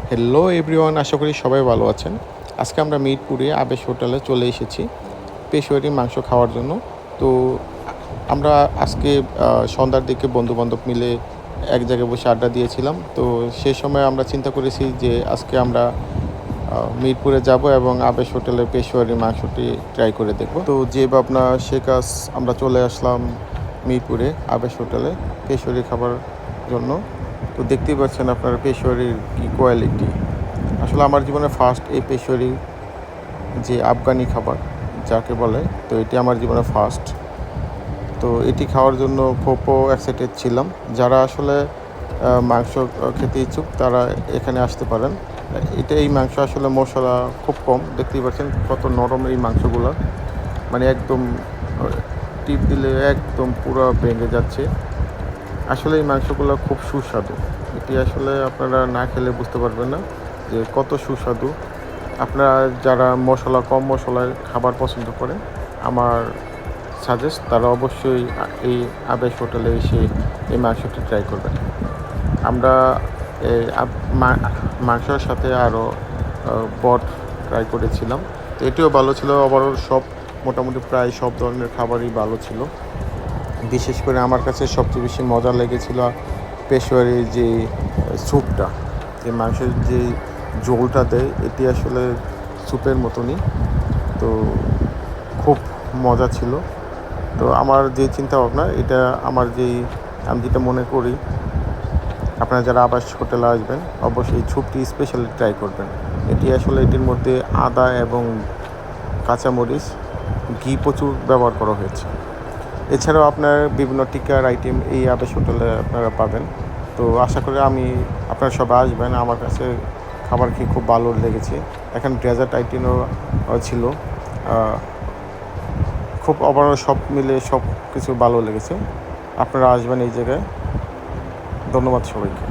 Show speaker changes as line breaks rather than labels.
Hello everyone, আশা করি সবাই ভালো আছেন। আজকে আমরা মিরপুরে আবেশ হোটেলে চলে এসেছি পেশোয়ারি মাংস খাওয়ার জন্য। তো আমরা আজকে সন্ধ্যার দিকে বন্ধুবান্ধব মিলে এক জায়গায় বসে আড্ডা দিয়েছিলাম। তো সেই সময় আমরা চিন্তা করেছি যে আজকে আমরা মিরপুরে যাব এবং আবেশ হোটেলের পেশোয়ারি মাংসটি ট্রাই করে দেখব। তো যে ভাবনা সে কাজ, আমরা চলে আসলাম মিরপুরে আবেশ হোটেলে পেশোয়ারি খাবার জন্য। তো দেখতেই পাচ্ছেন আপনারা পেশোয়ারির কী কোয়ালিটি। আসলে আমার জীবনে ফার্স্ট এই পেশোয়ারি যে আফগানি খাবার যাকে বলে, তো এটি আমার জীবনে ফার্স্ট। তো এটি খাওয়ার জন্য খুব এক্সাইটেড ছিলাম। যারা আসলে মাংস খেতে ইচ্ছুক তারা এখানে আসতে পারেন। এই মাংস আসলে মশলা খুব কম, দেখতেই পাচ্ছেন কত নরম এই মাংসগুলো, মানে একদম টিপ দিলে একদম পুরো ভেঙে যাচ্ছে। আসলে এই মাংসগুলো খুব সুস্বাদু। এটি আসলে আপনারা না খেলে বুঝতে পারবেন না যে কত সুস্বাদু। আপনারা যারা কম মশলার খাবার পছন্দ করেন, আমার সাজেস্ট তারা অবশ্যই এই আবেশ হোটেলে এসে এই মাংসটি ট্রাই করবেন। আমরা এই মাংসের সাথে আরও বট ট্রাই করেছিলাম, তো এটিও ভালো ছিল। ওভারঅল মোটামুটি প্রায় সব ধরনের খাবারই ভালো ছিল। বিশেষ করে আমার কাছে সবচেয়ে বেশি মজা লেগেছিল পেশোয়ারির যে স্যুপটা, যে মাংসের যে ঝোলটা দেয়, এটি আসলে স্যুপের মতনই। তো খুব মজা ছিল। তো আমার যে চিন্তা ভাবনা, এটা আমি যেটা মনে করি, আপনারা যারা আবাস হোটেলে আসবেন অবশ্যই এই স্যুপটি স্পেশালি ট্রাই করবেন। এটির মধ্যে আদা এবং কাঁচামরিচ, ঘি প্রচুর ব্যবহার করা হয়েছে। এছাড়াও আপনার বিভিন্ন টিকার আইটেম এই আবেশ হোটেলে আপনারা পাবেন। তো আশা করি আপনারা সবাই আসবেন। আমার কাছে খাবার খেয়ে খুব ভালো লেগেছে। এখানে ডেজার্ট আইটেমও ছিল। খুব ওভারঅল সব মিলে সব কিছু ভালো লেগেছে। আপনারা আসবেন এই জায়গায়। ধন্যবাদ সবাইকে।